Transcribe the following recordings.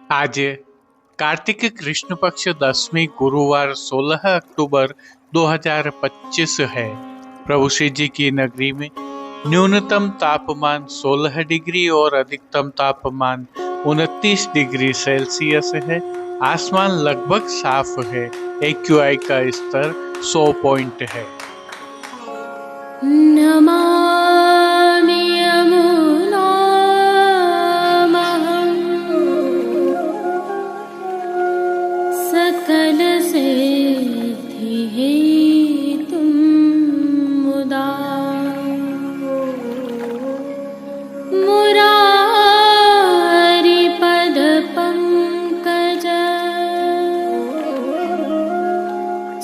आज कार्तिक कृष्ण पक्ष दसवीं गुरुवार 16 अक्टूबर 2025 है। प्रभु श्री जी की नगरी में न्यूनतम तापमान 16 डिग्री और अधिकतम तापमान 29 डिग्री सेल्सियस है। आसमान लगभग साफ है। AQI का स्तर 100 पॉइंट है। नमामि यमुनामहं सकलसिद्धिहेतुं मुदा मुरारिपदपङ्कज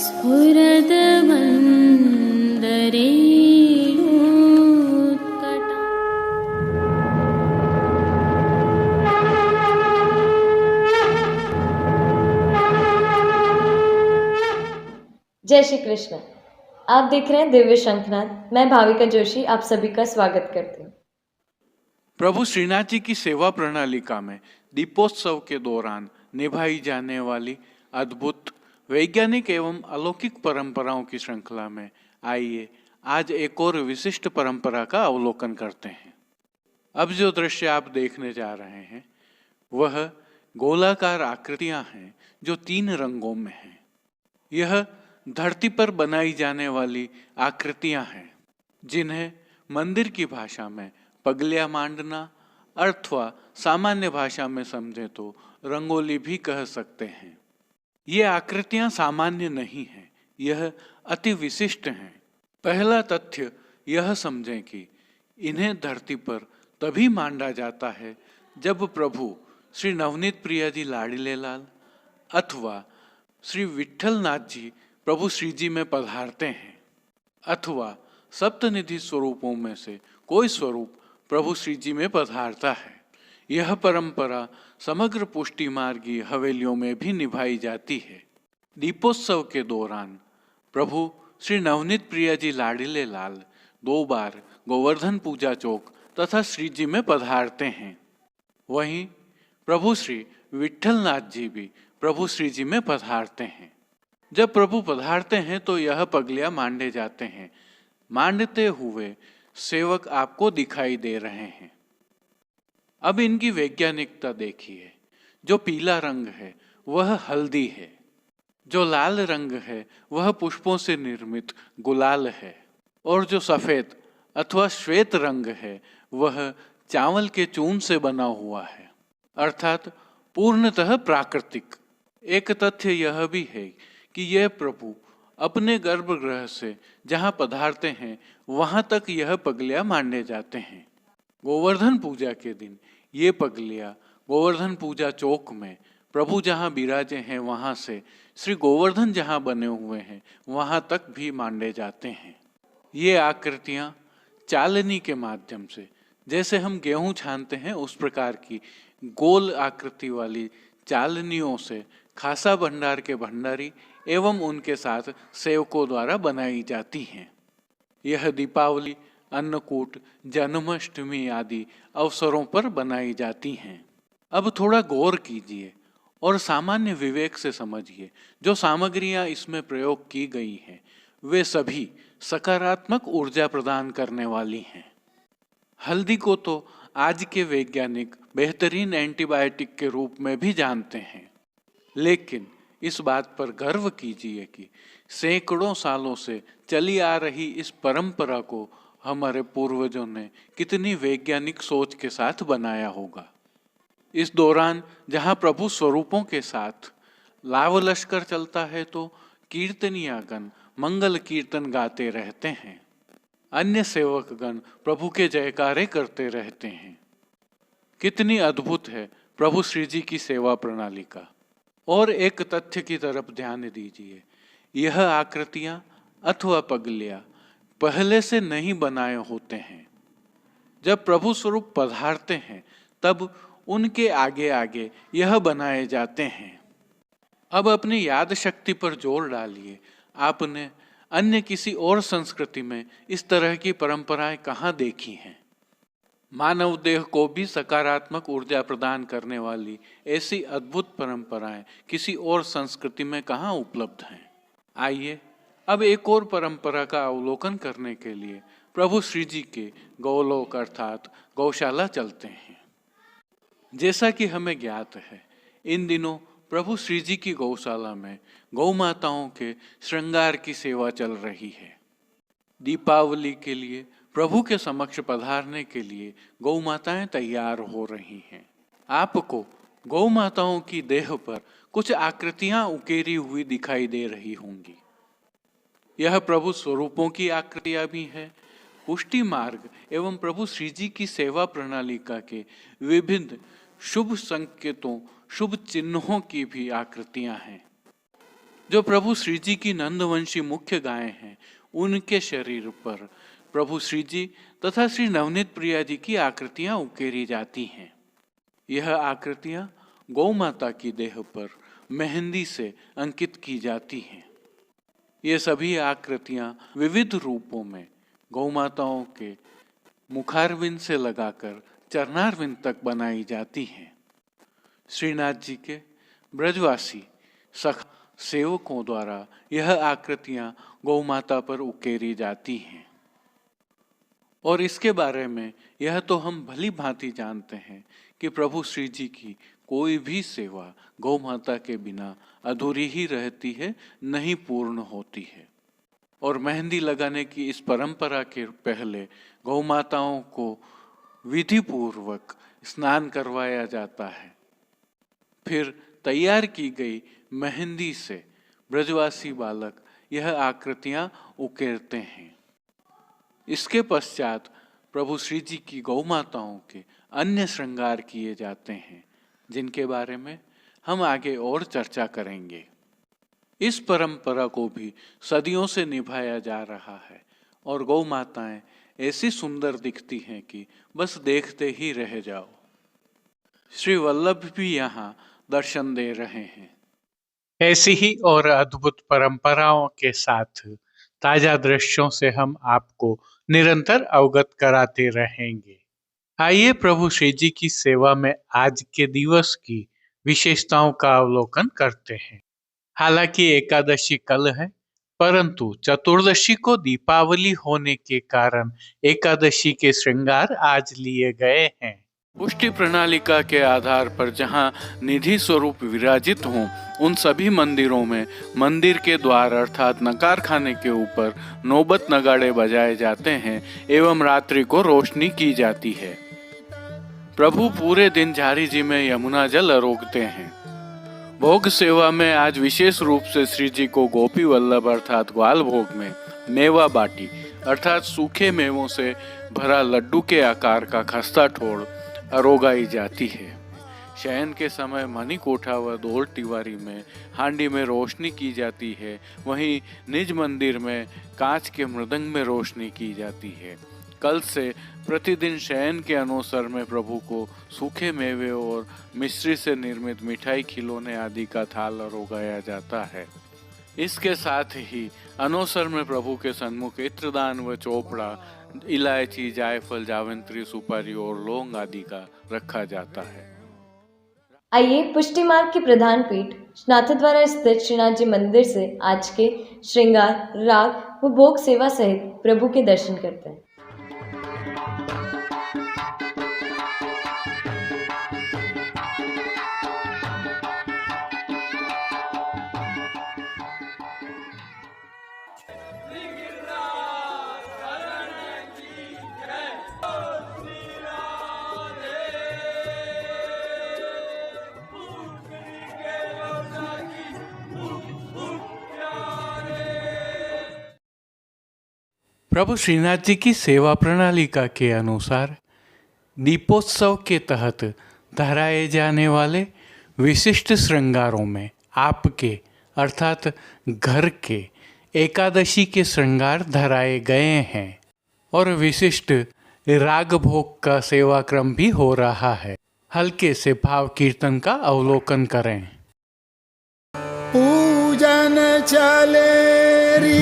स्फुरद्वन्दरे जय श्री कृष्ण। आप देख रहे हैं दिव्य शंखनाद। मैं भाविका जोशी आप सभी का स्वागत करती हूँ। प्रभु श्रीनाथ जी की सेवा प्रणालिका में दीपोत्सव के दौरान निभाई जाने वाली अद्भुत वैज्ञानिक एवं अलौकिक परंपराओं की श्रृंखला में आइए आज एक और विशिष्ट परंपरा का अवलोकन करते हैं। अब जो दृश्य आप देखने जा रहे हैं वह गोलाकार आकृतियां हैं जो 3 रंगों में हैं। यह धरती पर बनाई जाने वाली आकृतियां हैं जिन्हें मंदिर की भाषा में पगलिया मांडना अथवा सामान्य भाषा में समझे तो रंगोली भी कह सकते हैं। ये आकृतियां सामान्य नहीं हैं, यह अति विशिष्ट हैं। पहला तथ्य यह समझें कि इन्हें धरती पर तभी मांडा जाता है जब प्रभु श्री नवनीत प्रिया जी लाडीले लाल अथवा श्री विठल नाथ जी प्रभु श्री जी में पधारते हैं अथवा सप्तनिधि स्वरूपों में से कोई स्वरूप प्रभु श्री जी में पधारता है। यह परंपरा समग्र पुष्टि मार्गी हवेलियों में भी निभाई जाती है। दीपोत्सव के दौरान प्रभु श्री नवनीत प्रिया जी लाडीले लाल 2 बार गोवर्धन पूजा चौक तथा श्री जी में पधारते हैं। वहीं प्रभु श्री विठल नाथ जी भी प्रभु श्री जी में पधारते हैं। जब प्रभु पधारते हैं तो यह पगलियां मांडे जाते हैं। मांडते हुए सेवक आपको दिखाई दे रहे हैं। अब इनकी वैज्ञानिकता देखिए। जो पीला रंग है वह हल्दी है, जो लाल रंग है वह पुष्पों से निर्मित गुलाल है और जो सफेद अथवा श्वेत रंग है वह चावल के चून से बना हुआ है, अर्थात पूर्णतः प्राकृतिक। एक तथ्य यह भी है कि यह प्रभु अपने गर्भगृह से जहाँ पधारते हैं वहाँ तक यह पगलियाँ मांडे जाते हैं। गोवर्धन पूजा के दिन ये पगलियाँ गोवर्धन पूजा चौक में प्रभु जहाँ विराजे हैं वहाँ से श्री गोवर्धन जहाँ बने हुए हैं वहाँ तक भी मांडे जाते हैं। ये आकृतियाँ चालनी के माध्यम से, जैसे हम गेहूँ छानते हैं उस प्रकार की गोल आकृति वाली चालनियों से खासा भंडार के भंडारी एवं उनके साथ सेवकों द्वारा बनाई जाती हैं। यह दीपावली, अन्नकूट, जन्माष्टमी आदि अवसरों पर बनाई जाती हैं। अब थोड़ा गौर कीजिए और सामान्य विवेक से समझिए। जो सामग्रियां इसमें प्रयोग की गई हैं वे सभी सकारात्मक ऊर्जा प्रदान करने वाली हैं। हल्दी को तो आज के वैज्ञानिक बेहतरीन एंटीबायोटिक के रूप में भी जानते हैं, लेकिन इस बात पर गर्व कीजिए कि सैकड़ों सालों से चली आ रही इस परंपरा को हमारे पूर्वजों ने कितनी वैज्ञानिक सोच के साथ बनाया होगा। इस दौरान जहाँ प्रभु स्वरूपों के साथ लाव लश्कर चलता है तो कीर्तनियागण मंगल कीर्तन गाते रहते हैं। अन्य सेवकगण प्रभु के जयकारे करते रहते हैं। कितनी अद्भुत है प्रभु श्री जी की सेवा प्रणालिका। और एक तथ्य की तरफ ध्यान दीजिए। यह आकृतियां अथवा पगलियां पहले से नहीं बनाए होते हैं। जब प्रभु स्वरूप पधारते हैं तब उनके आगे आगे यह बनाए जाते हैं। अब अपनी याद शक्ति पर जोर डालिए। आपने अन्य किसी और संस्कृति में इस तरह की परंपराएं कहाँ देखी हैं? मानव देह को भी सकारात्मक ऊर्जा प्रदान करने वाली ऐसी अद्भुत परंपराएं किसी और संस्कृति में कहाँ उपलब्ध हैं। आइए अब एक और परंपरा का अवलोकन करने के लिए प्रभु श्री जी के गौलोक अर्थात गौशाला चलते हैं। जैसा कि हमें ज्ञात है, इन दिनों प्रभु श्री जी की गौशाला में गौ माताओं के श्रृंगार की सेवा चल रही है। दीपावली के लिए प्रभु के समक्ष पधारने के लिए गौ माताएं तैयार हो रही हैं। आपको गौ माताओं की देह पर कुछ आकृतियां उकेरी हुई दिखाई दे रही होंगी। यह प्रभु स्वरूपों की आकृतियां भी हैं। पुष्टि मार्ग एवं प्रभु श्री जी की सेवा प्रणालिका के विभिन्न शुभ संकेतों, शुभ चिन्हों की भी आकृतियां हैं। जो प्रभु श्री जी की नंदवंशी मुख्य गायें हैं, उनके शरीर पर प्रभु श्री जी तथा श्री नवनीत प्रिया जी की आकृतियां उकेरी जाती हैं। यह आकृतियां गौ माता की देह पर मेहंदी से अंकित की जाती हैं। ये सभी आकृतियां विविध रूपों में गौ माताओं के मुखारविंद से लगाकर चरणारविंद तक बनाई जाती हैं। श्रीनाथ जी के ब्रजवासी सखा सेवकों द्वारा यह आकृतियां गौ माता पर उकेरी जाती हैं। और इसके बारे में यह तो हम भली भांति जानते हैं कि प्रभु श्री जी की कोई भी सेवा गौ माता के बिना अधूरी ही रहती है, नहीं पूर्ण होती है। और मेहंदी लगाने की इस परंपरा के पहले गौ माताओं को विधि पूर्वक स्नान करवाया जाता है। फिर तैयार की गई मेहंदी से ब्रजवासी बालक यह आकृतियां उकेरते हैं। इसके पश्चात प्रभु श्री जी की गौ माताओं के अन्य श्रृंगार किए जाते हैं, जिनके बारे में हम आगे और चर्चा करेंगे। इस परंपरा को भी सदियों से निभाया जा रहा है और गौ माताएं ऐसी सुंदर दिखती हैं कि बस देखते ही रह जाओ। श्री वल्लभ भी यहाँ दर्शन दे रहे हैं। ऐसी ही और अद्भुत परंपराओं के साथ ताजा दृश्यों से हम आपको निरंतर अवगत कराते रहेंगे। आइए प्रभु श्री जी की सेवा में आज के दिवस की विशेषताओं का अवलोकन करते हैं। हालांकि एकादशी कल है, परंतु चतुर्दशी को दीपावली होने के कारण एकादशी के श्रृंगार आज लिए गए हैं। पुष्टि प्रणालिका के आधार पर जहां निधि स्वरूप विराजित हों, उन सभी मंदिरों में मंदिर के द्वार अर्थात नकार खाने के ऊपर नौबत नगाड़े बजाए जाते हैं एवं रात्रि को रोशनी की जाती है। प्रभु पूरे दिन झारी जी में यमुना जल आरोगते हैं। भोग सेवा में आज विशेष रूप से श्री जी को गोपी वल्लभ अर्थात ग्वाल भोग में मेवा बाटी अर्थात सूखे मेवों से भरा लड्डू के आकार का खस्ता ठोड़ आरोगाई जाती है। शयन के समय मणि कोठा व दौड़ तिवारी में हांडी में रोशनी की जाती है। वहीं निज मंदिर में कांच के मृदंग में रोशनी की जाती है। कल से प्रतिदिन शयन के अनोसर में प्रभु को सूखे मेवे और मिश्री से निर्मित मिठाई, खिलौने आदि का थाल आरोगाया जाता है। इसके साथ ही अनोसर में प्रभु के सन्मुख इत्रदान व चोपड़ा, इलायची, जायफल, जावित्री, सुपारी और लौंग आदि का रखा जाता है। आइए पुष्टि मार्ग की प्रधान पीठ नाथद्वारा स्थित श्रीनाथ जी मंदिर से आज के श्रृंगार, राग व भोग सेवा सहित प्रभु के दर्शन करते हैं। प्रभु श्रीनाथ जी की सेवा प्रणालिका के अनुसार दीपोत्सव के तहत धराए जाने वाले विशिष्ट श्रृंगारों में आपके अर्थात घर के एकादशी के श्रृंगार धराए गए हैं और विशिष्ट राग भोग का सेवा क्रम भी हो रहा है। हल्के से भाव कीर्तन का अवलोकन करें। पूजन चले री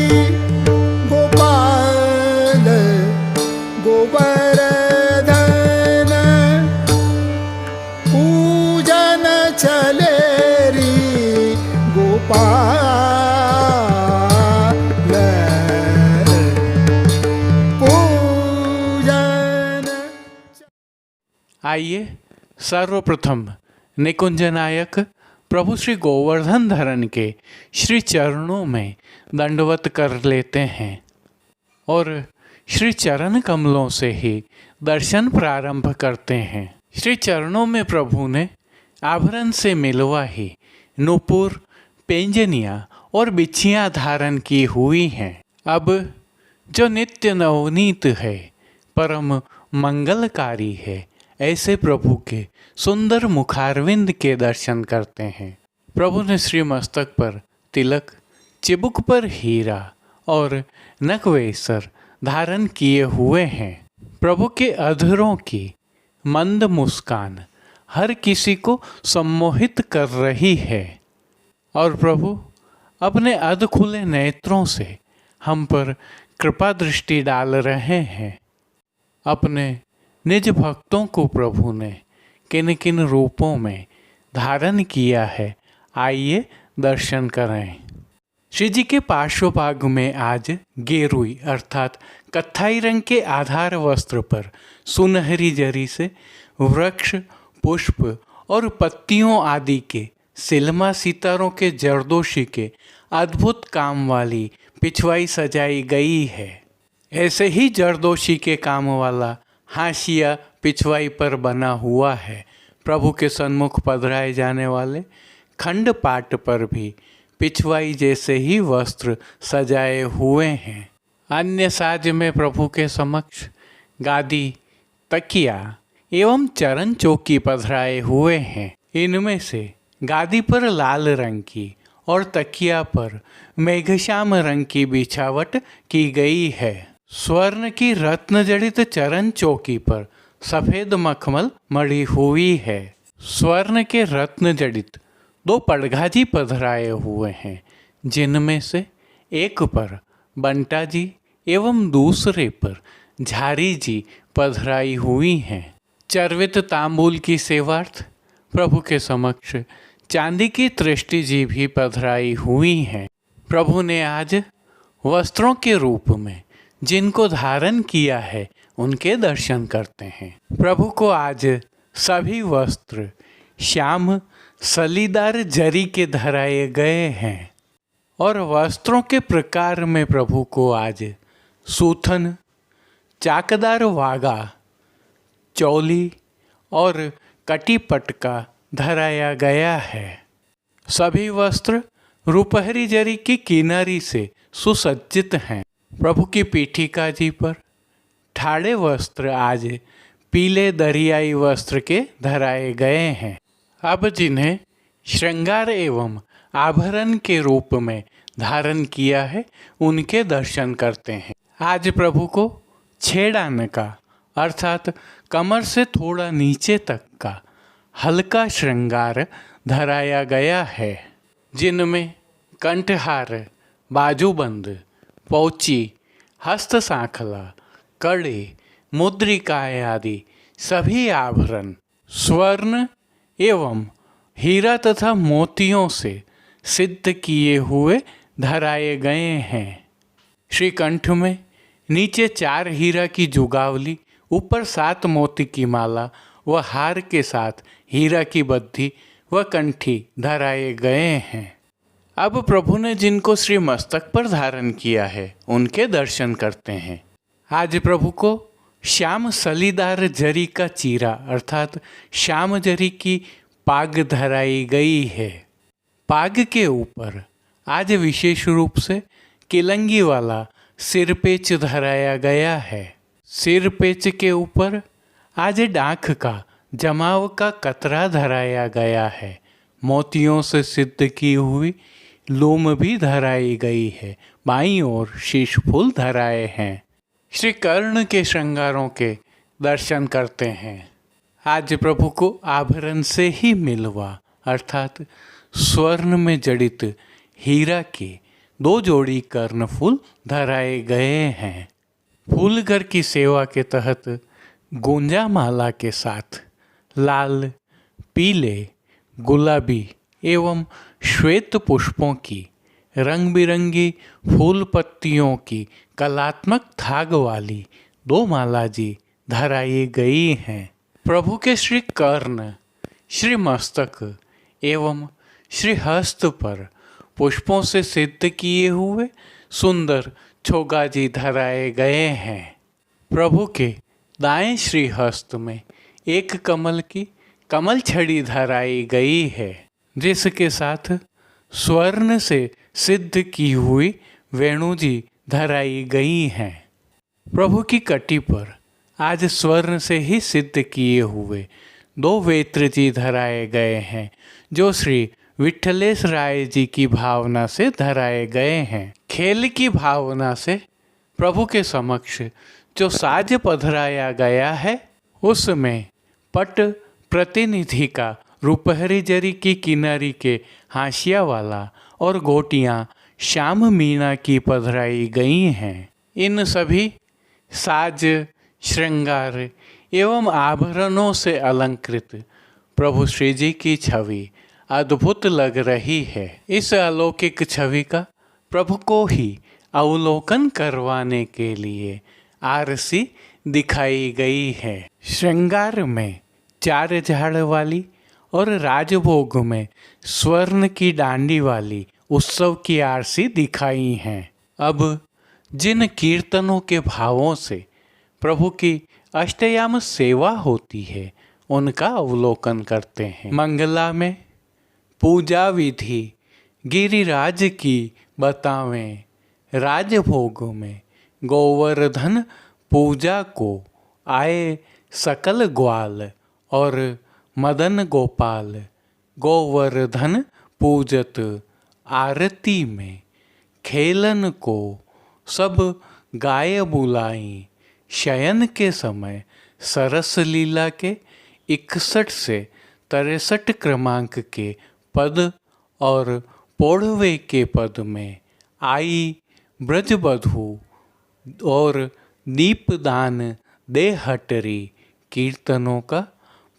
गोपाल गोवर्धन चले री गोपाल पूजन। आइए सर्वप्रथम निकुंज नायक प्रभु श्री गोवर्धन धरन के श्री चरणों में दंडवत कर लेते हैं और श्री चरण कमलों से ही दर्शन प्रारंभ करते हैं। श्री चरणों में प्रभु ने आभरण से मिलवा ही नूपुर, पेंजनिया और बिछियाँ धारण की हुई हैं। अब जो नित्य नवनीत है, परम मंगलकारी है, ऐसे प्रभु के सुंदर मुखारविंद के दर्शन करते हैं। प्रभु ने श्री मस्तक पर तिलक, चिबुक पर हीरा और नकवेसर धारण किए हुए हैं। प्रभु के अधरों की मंद मुस्कान हर किसी को सम्मोहित कर रही है और प्रभु अपने अध खुले नेत्रों से हम पर कृपा दृष्टि डाल रहे हैं। अपने निज भक्तों को प्रभु ने किन किन रूपों में धारण किया है, आइए दर्शन करें। श्री जी के पार्श्वभाग में आज गेरुई अर्थात कत्थाई रंग के आधार वस्त्र पर सुनहरी जरी से वृक्ष, पुष्प और पत्तियों आदि के सिलमा सितारों के जरदोशी के अद्भुत काम वाली पिछवाई सजाई गई है। ऐसे ही जरदोशी के काम वाला हाशिया पिछवाई पर बना हुआ है। प्रभु के सन्मुख पधराए जाने वाले खंड पाट पर भी पिछवाई जैसे ही वस्त्र सजाए हुए हैं। अन्य साज में प्रभु के समक्ष गादी, तकिया एवं चरण चौकी पधराए हुए हैं। इनमें से गादी पर लाल रंग की और तकिया पर मेघश्याम रंग की बिछावट की गई है। स्वर्ण की रत्न जड़ित चरण चौकी पर सफेद मखमल मढ़ी हुई है। स्वर्ण के रत्न जड़ित 2 पड़घाजी पधराए हुए हैं, जिनमें से एक पर बंटा जी एवं दूसरे पर झारी जी पधराई हुई हैं। चर्वित तांबूल की सेवार्थ प्रभु के समक्ष चांदी की तृष्टि जी भी पधराई हुई हैं। प्रभु ने आज वस्त्रों के रूप में जिनको धारण किया है, उनके दर्शन करते हैं। प्रभु को आज सभी वस्त्र श्याम सलीदार जरी के धराए गए हैं और वस्त्रों के प्रकार में प्रभु को आज सूथन, चाकदार वागा, चौली और कटी पटका धराया गया है। सभी वस्त्र रुपहरी जरी की किनारी से सुसज्जित हैं। प्रभु की पीठिका जी पर ठाड़े वस्त्र आज पीले दरियाई वस्त्र के धराए गए हैं। अब जिन्हें श्रृंगार एवं आभरण के रूप में धारण किया है, उनके दर्शन करते हैं। आज प्रभु को छेड़ान का अर्थात कमर से थोड़ा नीचे तक का हल्का श्रृंगार धराया गया है, जिनमें कंठहार, बाजूबंद, पौची, हस्त सांखला, कड़े, मुद्रिकाएँ आदि सभी आभरण स्वर्ण एवं हीरा तथा मोतियों से सिद्ध किए हुए धराए गए हैं। श्री कंठ में नीचे 4 हीरा की जुगावली, ऊपर 7 मोती की माला व हार के साथ हीरा की बद्धी व कंठी धराए गए हैं। अब प्रभु ने जिनको श्री मस्तक पर धारण किया है, उनके दर्शन करते हैं। आज प्रभु को श्याम सलीदार जरी का चीरा अर्थात श्याम जरी की पाग धराई गई है। पाग के ऊपर आज विशेष रूप से किलंगी वाला सिरपेच धराया गया है। सिरपेच के ऊपर आज डांख का जमाव का कतरा धराया गया है। मोतियों से सिद्ध की हुई लूम भी धराई गई है। बाईं ओर शीश फूल धराए हैं। श्री कर्ण के श्रृंगारों के दर्शन करते हैं। आज प्रभु को आभरण से ही मिलवा अर्थात स्वर्ण में जड़ित हीरा के 2 जोड़ी कर्ण फूल धराए गए हैं। फूलघर की सेवा के तहत गुंजा माला के साथ लाल, पीले, गुलाबी एवं श्वेत पुष्पों की, रंग बिरंगी फूल पत्तियों की कलात्मक धाग वाली 2 माला जी धराई गई हैं। प्रभु के श्री कर्ण, श्री मस्तक एवं श्री हस्त पर पुष्पों से सिद्ध किए हुए सुंदर छोगाजी धराए गए हैं। प्रभु के दाएं श्री हस्त में एक कमल की कमल छड़ी धराई गई है, जिसके साथ स्वर्ण से सिद्ध की हुई वेणु जी धराई गई हैं। प्रभु की कटी पर आज स्वर्ण से ही सिद्ध किए हुए 2 वेत्र जी धराए गए हैं, जो श्री विठलेश राय जी की भावना से धराए गए हैं। खेल की भावना से प्रभु के समक्ष जो साज पधराया गया है, उसमें पट प्रतिनिधि का रुपहरी जरी की किनारी के हाशिया वाला और गोटियां श्याम मीना की पधराई गई हैं। इन सभी साज, श्रृंगार एवं आभरणों से अलंकृत प्रभु श्री जी की छवि अद्भुत लग रही है। इस अलौकिक छवि का प्रभु को ही अवलोकन करवाने के लिए आरसी दिखाई गई है। श्रृंगार में 4 झाड़ वाली और राजभोग में स्वर्ण की डांडी वाली उत्सव की आरसी दिखाई हैं। अब जिन कीर्तनों के भावों से प्रभु की अष्टयाम सेवा होती है, उनका अवलोकन करते हैं। मंगला में पूजा विधि गिरिराज की बतावें, राजभोग में गोवर्धन पूजा को आए सकल ग्वाल और मदन गोपाल गोवर्धन पूजत। आरती में खेलन को सब गाय बुलाई, शयन के समय सरस लीला के 61 से 63 क्रमांक के पद और पौढ़वे के पद में आई ब्रजबधू और दीपदान दे हटरी कीर्तनों का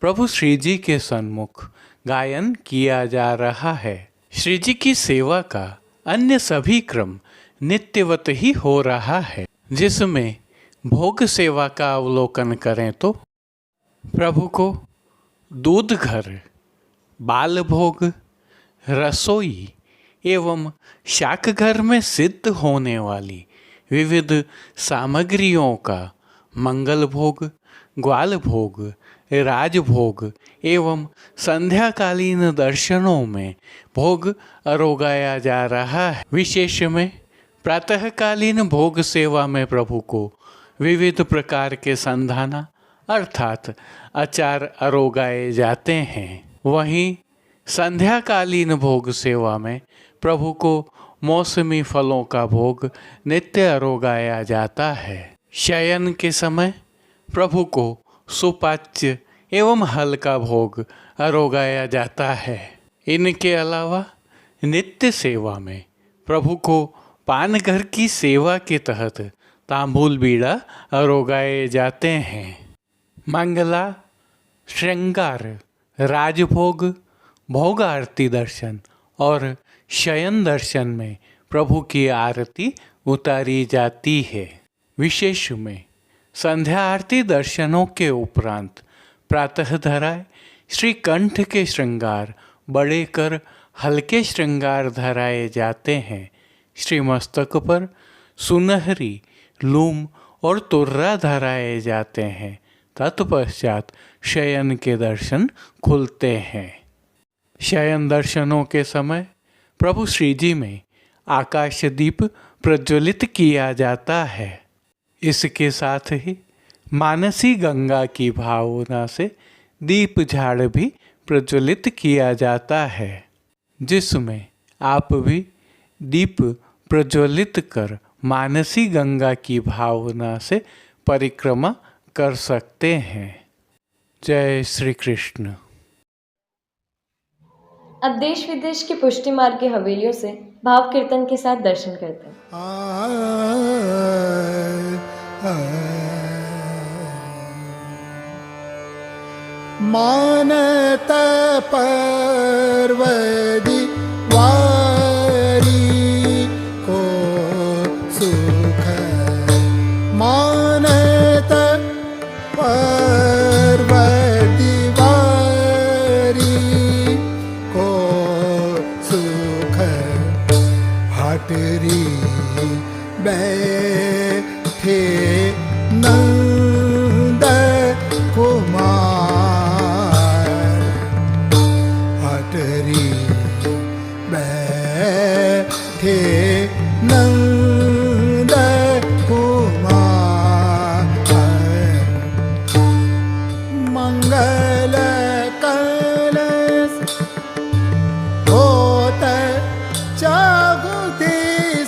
प्रभु श्री जी के सन्मुख गायन किया जा रहा है। श्री जी की सेवा का अन्य सभी क्रम नित्यवत ही हो रहा है, जिसमें भोग सेवा का अवलोकन करें तो प्रभु को दूध घर, बाल भोग, रसोई एवं शाक घर में सिद्ध होने वाली विविध सामग्रियों का मंगल भोग, ग्वाल भोग, राजभोग एवं संध्याकालीन दर्शनों में भोग अरोगाया जा रहा है। विशेष में प्रातःकालीन भोग सेवा में प्रभु को विविध प्रकार के संधाना अर्थात अचार अरोगाए जाते हैं। वहीं संध्याकालीन भोग सेवा में प्रभु को मौसमी फलों का भोग नित्य अरोगाया जाता है। शयन के समय प्रभु को सुपाच्य एवं हल्का भोग अरोगाया जाता है। इनके अलावा नित्य सेवा में प्रभु को पानघर की सेवा के तहत तांबूल बीड़ा अरोगाए जाते हैं। मंगला, श्रृंगार, राजभोग, भोग आरती दर्शन और शयन दर्शन में प्रभु की आरती उतारी जाती है। विशेष में संध्या आरती दर्शनों के उपरांत प्रातः धराए श्री कंठ के श्रृंगार बड़े कर हल्के श्रृंगार धराए जाते हैं। श्री मस्तक पर सुनहरी, लूम और तुर्रा धराए जाते हैं। तत्पश्चात शयन के दर्शन खुलते हैं। शयन दर्शनों के समय प्रभु श्री जी में आकाश दीप प्रज्वलित किया जाता है। इसके साथ ही मानसी गंगा की भावना से दीप झाड़ भी प्रज्वलित किया जाता है, जिसमें आप भी दीप प्रज्वलित कर मानसी गंगा की भावना से परिक्रमा कर सकते हैं। जय श्री कृष्ण। अब देश विदेश की पुष्टि मार्ग की हवेलियों से भाव कीर्तन के साथ दर्शन करते हैं। मानत पर्वदी वारी को सुख मानत पर्वदी वारी को सुख हटरी बैठे नंद कुमार हटरी बैठे नंद कुमार मंगल कलश होत जागुति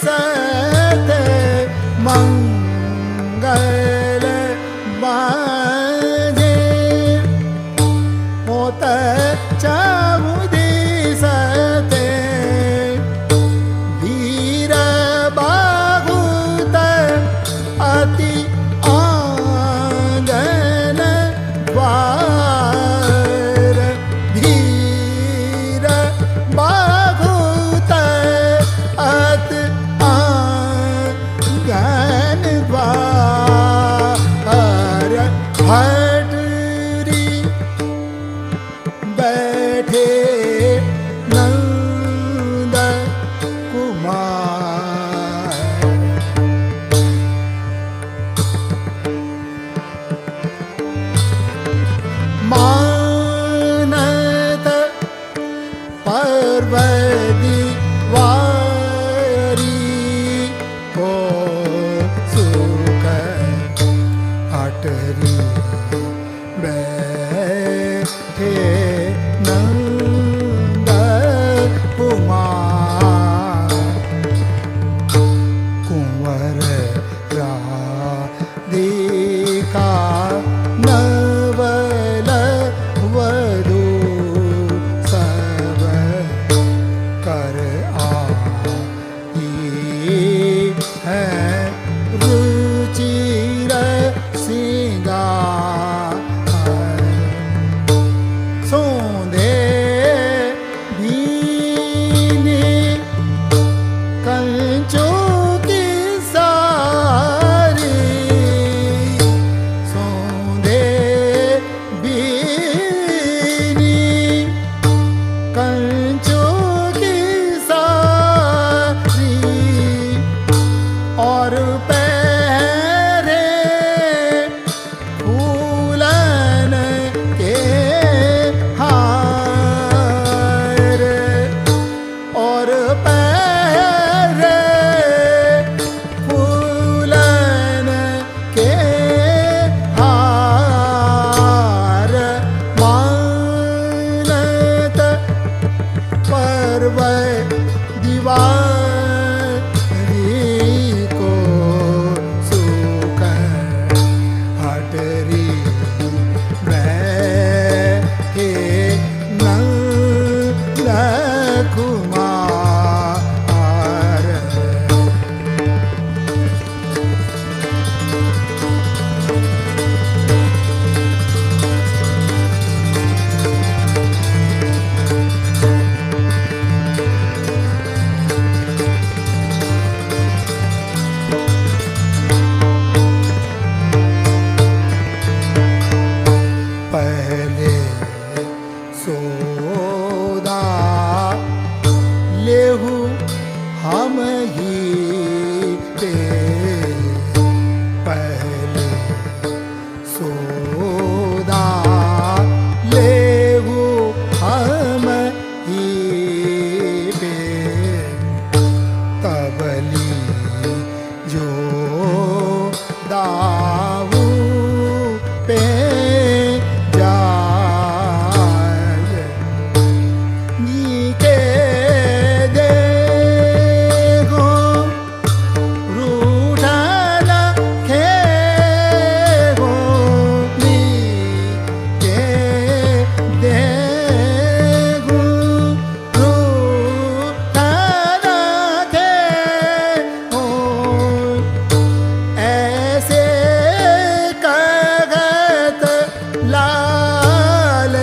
सत मंगल बाजे होत जागुति सते वीर बाहुत अति आंगन द्वार धीर बाहुत अत आंगन द्वार हटरी बैठे नंद कुमार मानत पर्वदी वारी को सुख हटरी बैठे नंद कुमार कुंवर राधिका नवल वधू सब कर आई है रुचिर सिंगार सोंधे भीनी कंचों की सारी सोंधे भीनी कंचों की सारी और पहरे फूलन के हार और पहरे फूलन के हार मानत पर्व दीवारी को सुख हटरी बैठे नंद कुमार पहले सोदा लेहु हम ही पे पहले सोदा लेहु हम ही पे तबली जो दाऊ पे जाए नीके देखो रूठन खेगो नीके देखो रूठन खेगो ऐसे कगत लाल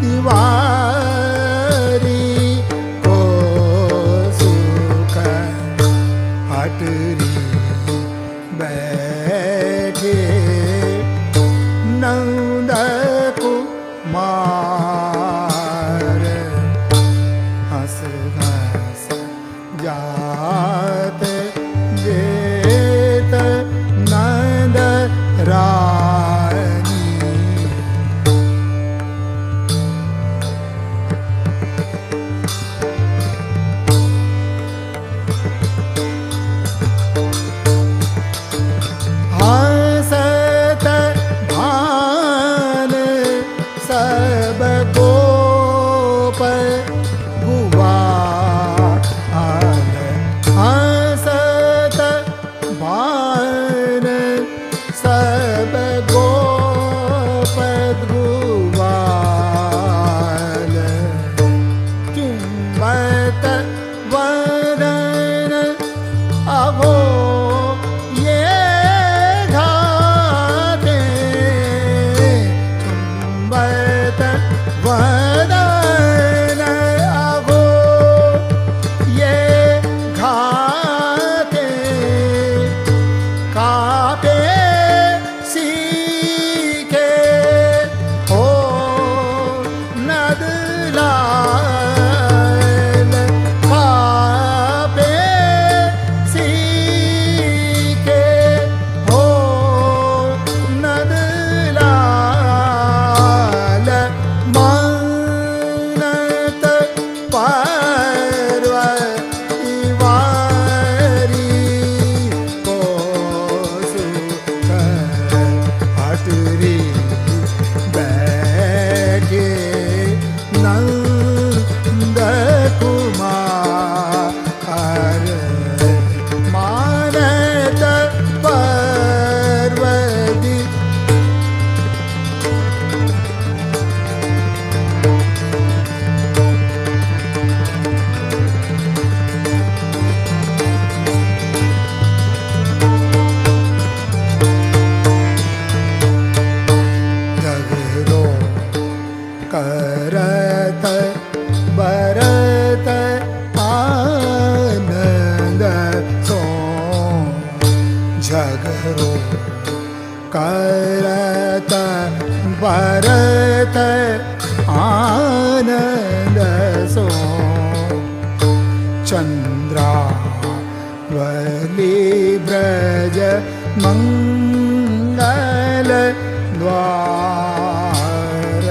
दीवारी को सुख हटरी बैठे नंद कुमार हंस हंस जात जेत नंद रानी हंसत भान सब गोप गुवाल हंसत भान सब गोप गुवाल चुंबत वदन अभो ये घाटे चुंबत वदन अभो ये घाटे कापे सीखे हो नदलाल कापे सीखे हो नदलाल मानत पार्वती वारी को सुख हटरी बैठे नंद कुमार मानत पार्वती जगरो करत बरत आनंद सो झगरो करत बरत आनंद सो चंद्रावली ब्रज मंगल द्वार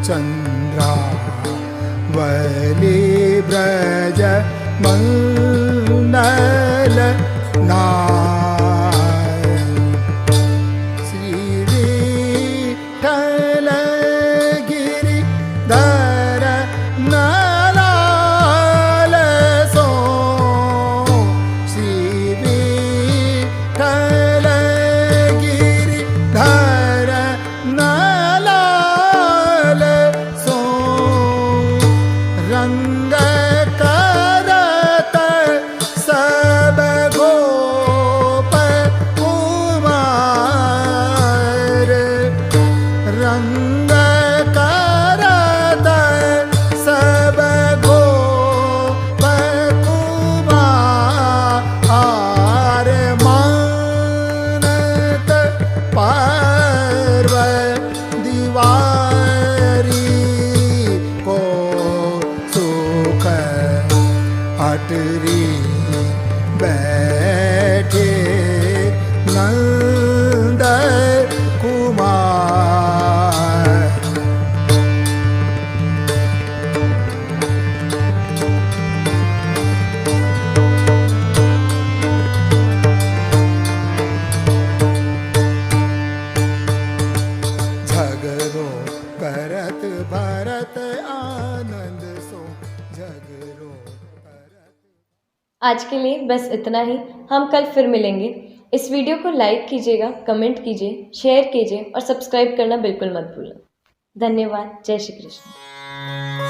चंद्रावली ब्रज मंगल नार श्री विठ्ठल गिरिधर नलाल सो श्री विठ्ठल गिरिधर नलाल सो रंग करत सब गोप कुमार रंग करत सब गोप कुमार मानत पार्वती वारी को सुख हटरी बैठे नंद कुमार झगरो करत भरत आनंद सो झगरो करत। आज के लिए बस इतना ही। हम कल फिर मिलेंगे। इस वीडियो को लाइक कीजिएगा, कमेंट कीजिए, शेयर कीजिए और सब्सक्राइब करना बिल्कुल मत भूलना। धन्यवाद। जय श्री कृष्ण।